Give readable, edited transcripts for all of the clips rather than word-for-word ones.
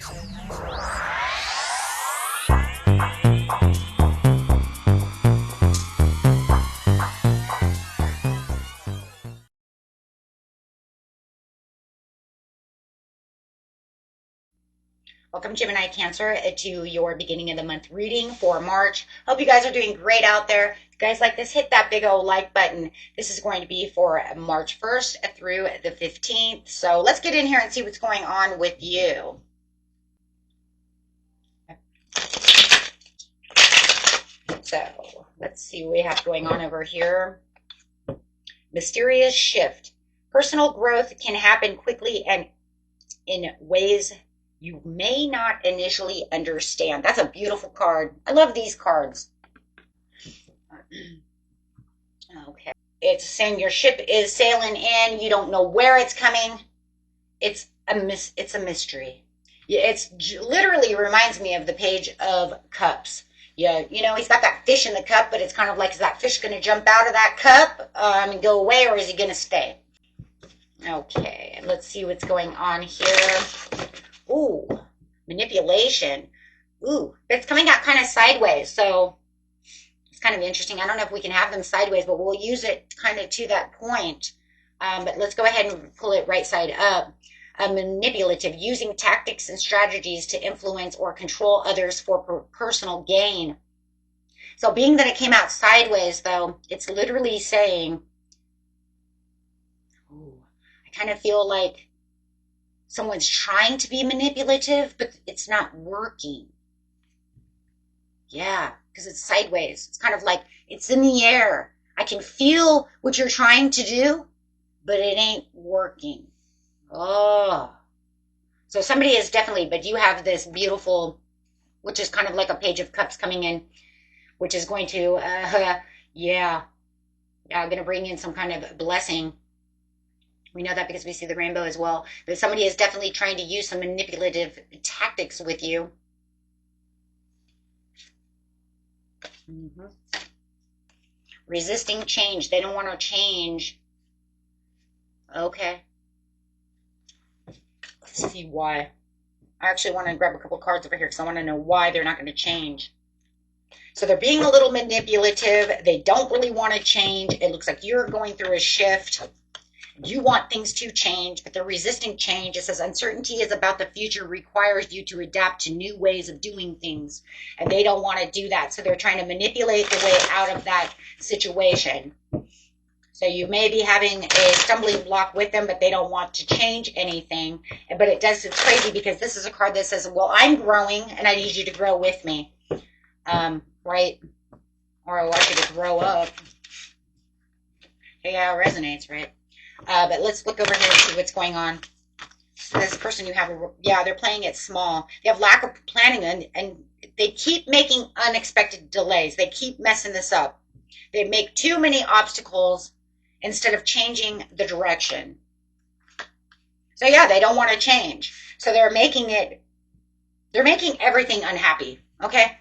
Welcome, Gemini Cancer, to your beginning of the month reading for March. Hope you guys are doing great out there. If you guys like this, hit that big old like button. This is going to be for March 1st through the 15th. So let's get in here and see what's going on with you. So let's see what we have going on over here. Mysterious shift. Personal growth can happen quickly and in ways you may not initially understand. That's a beautiful card. I love these cards. Okay. It's saying your ship is sailing in. You don't know where it's coming. It's a mystery. It's literally reminds me of the Page of Cups. Yeah, you know, he's got that fish in the cup, but it's kind of like, is that fish going to jump out of that cup and go away, or is he going to stay? Okay, let's see what's going on here. Ooh, manipulation. Ooh, it's coming out kind of sideways, so it's kind of interesting. I don't know if we can have them sideways, but we'll use it kind of to that point. But let's go ahead and pull it right side up. Manipulative, using tactics and strategies to influence or control others for personal gain. So being that it came out sideways, though, it's literally saying, ooh, I kind of feel like someone's trying to be manipulative, but it's not working. Yeah, because it's sideways. It's kind of like it's in the air. I can feel what you're trying to do, but it ain't working. Oh. So somebody is definitely, but you have this beautiful, which is kind of like a Page of Cups coming in, which is going to, yeah, going to bring in some kind of blessing. We know that because we see the rainbow as well. But somebody is definitely trying to use some manipulative tactics with you. Resisting change. They don't want to change. Okay. Let's see why. I actually want to grab a couple cards over here because I want to know why they're not going to change. So they're being a little manipulative. They don't really want to change. It looks like you're going through a shift. You want things to change, but they're resisting change. It says uncertainty is about the future, requires you to adapt to new ways of doing things. And they don't want to do that. So they're trying to manipulate the way out of that situation. So you may be having a stumbling block with them, but they don't want to change anything. But it does, it's crazy because this is a card that says, well, I'm growing and I need you to grow with me. Right? Or I want you to grow up. Yeah, it resonates, right? But let's look over here and see what's going on. So this person you have, yeah, they're playing it small. They have lack of planning and they keep making unexpected delays. They keep messing this up. They make too many obstacles instead of changing the direction. So yeah, they don't want to change. So they're making everything unhappy, okay?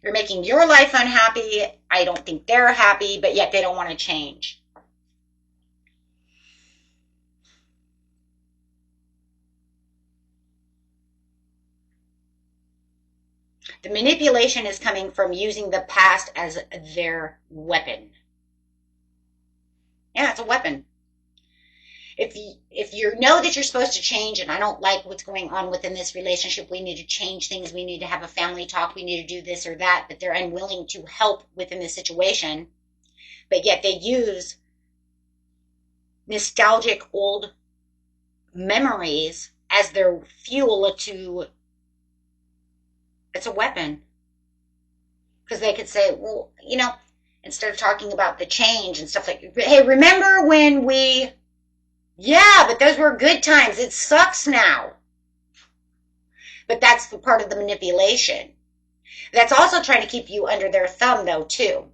They're making your life unhappy. I don't think they're happy, but yet they don't want to change. The manipulation is coming from using the past as their weapon. Yeah, it's a weapon. If you know that you're supposed to change and I don't like what's going on within this relationship, we need to change things, we need to have a family talk, we need to do this or that, but they're unwilling to help within this situation, but yet they use nostalgic old memories as their fuel to, it's a weapon. Because they could say, well, you know, instead of talking about the change and stuff like, hey, remember when we, yeah, but those were good times. It sucks now. But that's the part of the manipulation. That's also trying to keep you under their thumb, though, too.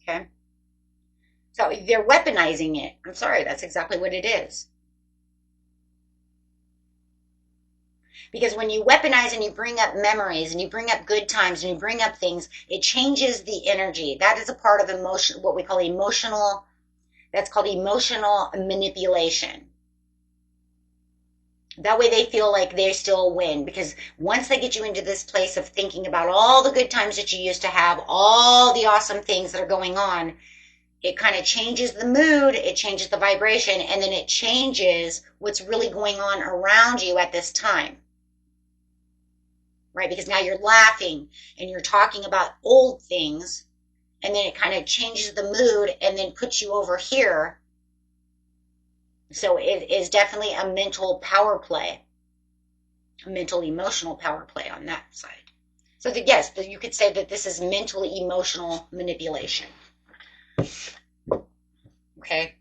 Okay? So they're weaponizing it. I'm sorry, that's exactly what it is. Because when you weaponize and you bring up memories and you bring up good times and you bring up things, it changes the energy. That is a part of emotion, what we call emotional. That's called emotional manipulation. That way they feel like they still win, because once they get you into this place of thinking about all the good times that you used to have, all the awesome things that are going on, it kind of changes the mood, it changes the vibration, and then it changes what's really going on around you at this time. Right? Because now you're laughing and you're talking about old things, and then it kind of changes the mood and then puts you over here. So it is definitely a mental power play, a mental emotional power play on that side. So yes, you could say that this is mental emotional manipulation. Okay.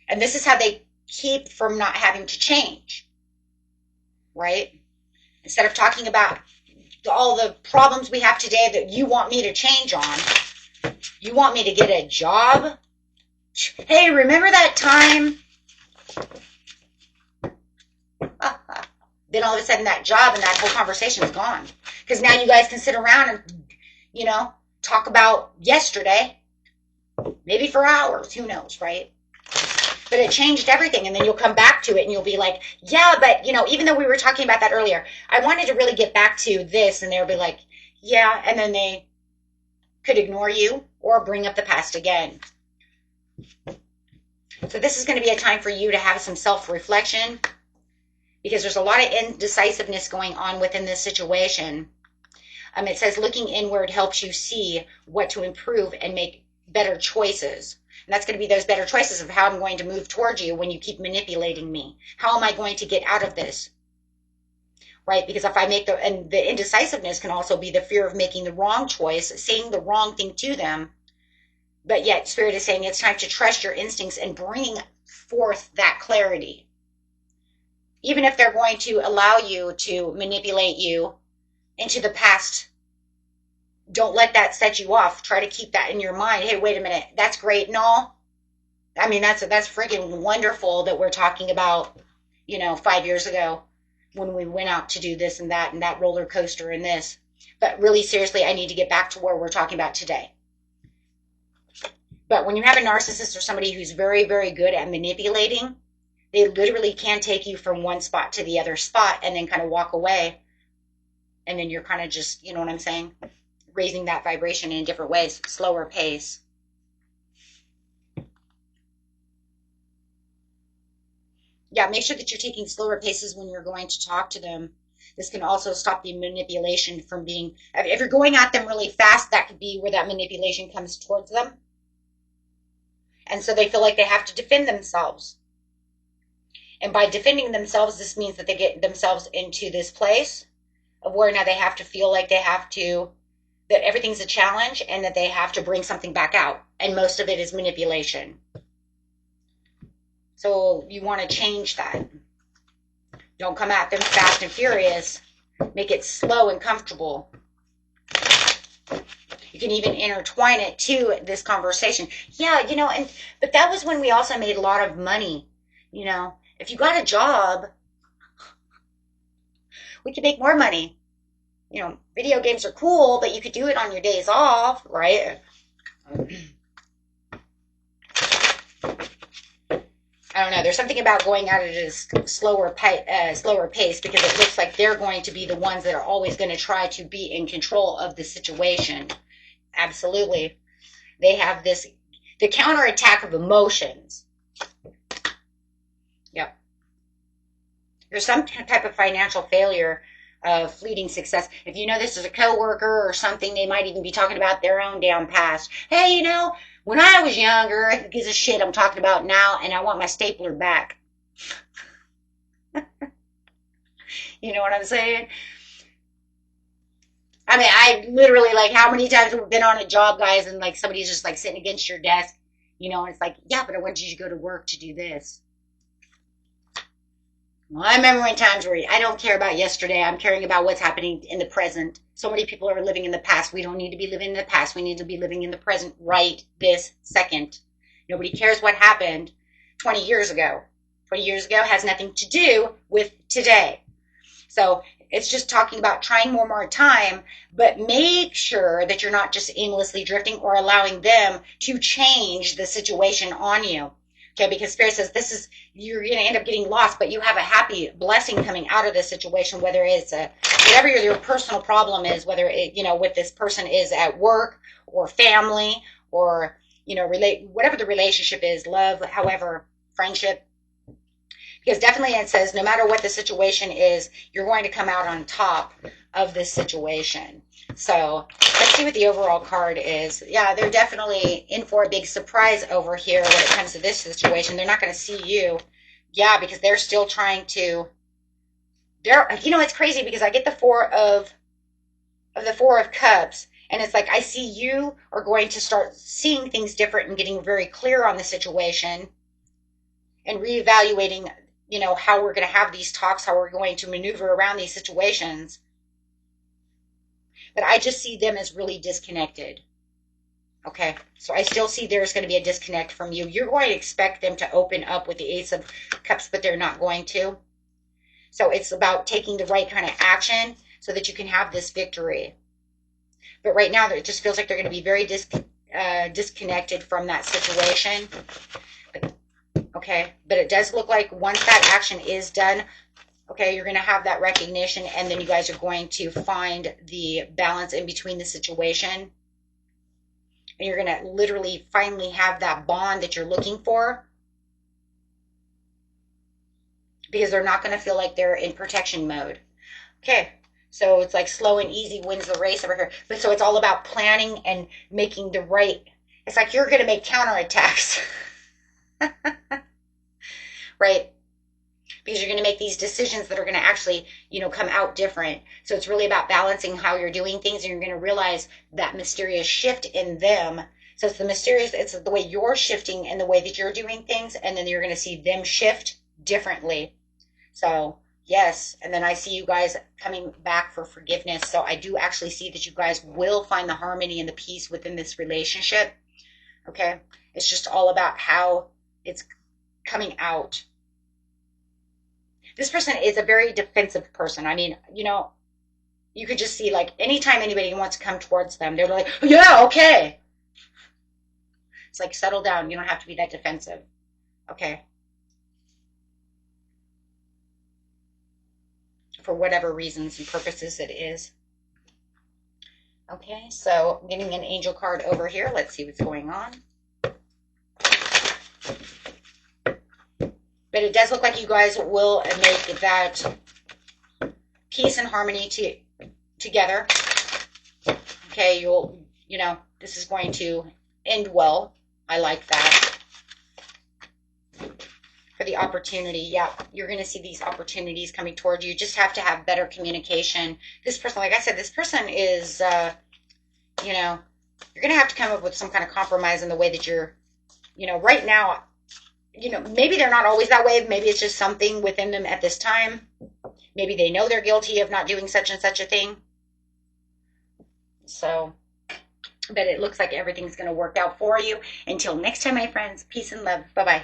And this is how they keep from not having to change. Right? Instead of talking about all the problems we have today that you want me to change on, you want me to get a job. Hey, remember that time? Then all of a sudden that job and that whole conversation is gone. Because now you guys can sit around and, talk about yesterday. Maybe for hours, who knows, right? But it changed everything, and then you'll come back to it and you'll be like, yeah, but, even though we were talking about that earlier, I wanted to really get back to this, and they'll be like, yeah, and then they could ignore you or bring up the past again. So this is going to be a time for you to have some self-reflection, because there's a lot of indecisiveness going on within this situation. It says looking inward helps you see what to improve and make better choices. And that's going to be those better choices of how I'm going to move towards you when you keep manipulating me. How am I going to get out of this? Right? Because if I make and the indecisiveness can also be the fear of making the wrong choice, saying the wrong thing to them. But yet Spirit is saying it's time to trust your instincts and bring forth that clarity. Even if they're going to allow you to manipulate you into the past, don't let that set you off. Try to keep that in your mind. Hey, wait a minute. That's great and all. I mean, that's freaking wonderful that we're talking about, 5 years ago when we went out to do this and that roller coaster and this. But really, seriously, I need to get back to where we're talking about today. But when you have a narcissist or somebody who's very, very good at manipulating, they literally can take you from one spot to the other spot and then kind of walk away. And then you're kind of just, you know what I'm saying? Raising that vibration in different ways, slower pace. Yeah, make sure that you're taking slower paces when you're going to talk to them. This can also stop the manipulation from being, if you're going at them really fast, that could be where that manipulation comes towards them. And so they feel like they have to defend themselves. And by defending themselves, this means that they get themselves into this place of where now they have to feel like that everything's a challenge and that they have to bring something back out. And most of it is manipulation. So you want to change that. Don't come at them fast and furious. Make it slow and comfortable. You can even intertwine it to this conversation. Yeah, but that was when we also made a lot of money, If you got a job, we could make more money. Video games are cool, but you could do it on your days off, right? I don't know. There's something about going at it at a slower pace, because it looks like they're going to be the ones that are always going to try to be in control of the situation. Absolutely. They have the counterattack of emotions. Yep. There's some type of financial failure, fleeting success. If you know this is a coworker or something, they might even be talking about their own damn past. Hey, when I was younger, who gives a shit, I'm talking about now, and I want my stapler back. You know what I'm saying? I mean, I literally, how many times have we been on a job, guys, and somebody's just sitting against your desk, and it's yeah, but I wanted you to go to work to do this. Well, I remember when times where I don't care about yesterday. I'm caring about what's happening in the present. So many people are living in the past. We don't need to be living in the past. We need to be living in the present right this second. Nobody cares what happened 20 years ago. 20 years ago has nothing to do with today. So it's just talking about trying one more time, but make sure that you're not just aimlessly drifting or allowing them to change the situation on you. Okay, because Spirit says you're going to end up getting lost, but you have a happy blessing coming out of this situation, whether it's whatever your personal problem is, whether it, with this person is at work or family or, whatever the relationship is, love, however, friendship. Because definitely it says no matter what the situation is, you're going to come out on top of this situation. So let's see what the overall card is. Yeah, they're definitely in for a big surprise over here when it comes to this situation. They're not going to see you. Yeah, because they're still trying to. It's crazy because I get the Four of Cups, and it's like I see you are going to start seeing things different and getting very clear on the situation and reevaluating, how we're going to have these talks, how we're going to maneuver around these situations. But I just see them as really disconnected. Okay, so I still see there's going to be a disconnect from you. You're going to expect them to open up with the Ace of Cups, but they're not going to. So it's about taking the right kind of action so that you can have this victory. But right now, it just feels like they're going to be very disconnected from that situation. Okay, but it does look like once that action is done, okay, you're going to have that recognition, and then you guys are going to find the balance in between the situation. And you're going to literally finally have that bond that you're looking for. Because they're not going to feel like they're in protection mode. Okay, so it's like slow and easy wins the race over here. But so it's all about planning and making the right. It's like you're going to make counterattacks. Right? Because you're going to make these decisions that are going to actually, come out different. So it's really about balancing how you're doing things, and you're going to realize that mysterious shift in them. So it's it's the way you're shifting and the way that you're doing things, and then you're going to see them shift differently. So yes, and then I see you guys coming back for forgiveness. So I do actually see that you guys will find the harmony and the peace within this relationship. Okay, it's just all about how it's coming out. This person is a very defensive person. I mean, you could just see like anytime anybody wants to come towards them, they're like, yeah, okay. It's like, settle down. You don't have to be that defensive. Okay. For whatever reasons and purposes it is. Okay, so I'm getting an angel card over here. Let's see what's going on. But it does look like you guys will make that peace and harmony together. Okay, this is going to end well. I like that. For the opportunity, yeah, you're going to see these opportunities coming toward you. You just have to have better communication. This person, like I said, this person is, you're going to have to come up with some kind of compromise in the way that you're, right now, maybe they're not always that way. Maybe it's just something within them at this time. Maybe they know they're guilty of not doing such and such a thing. So, but it looks like everything's going to work out for you. Until next time, my friends, peace and love. Bye-bye.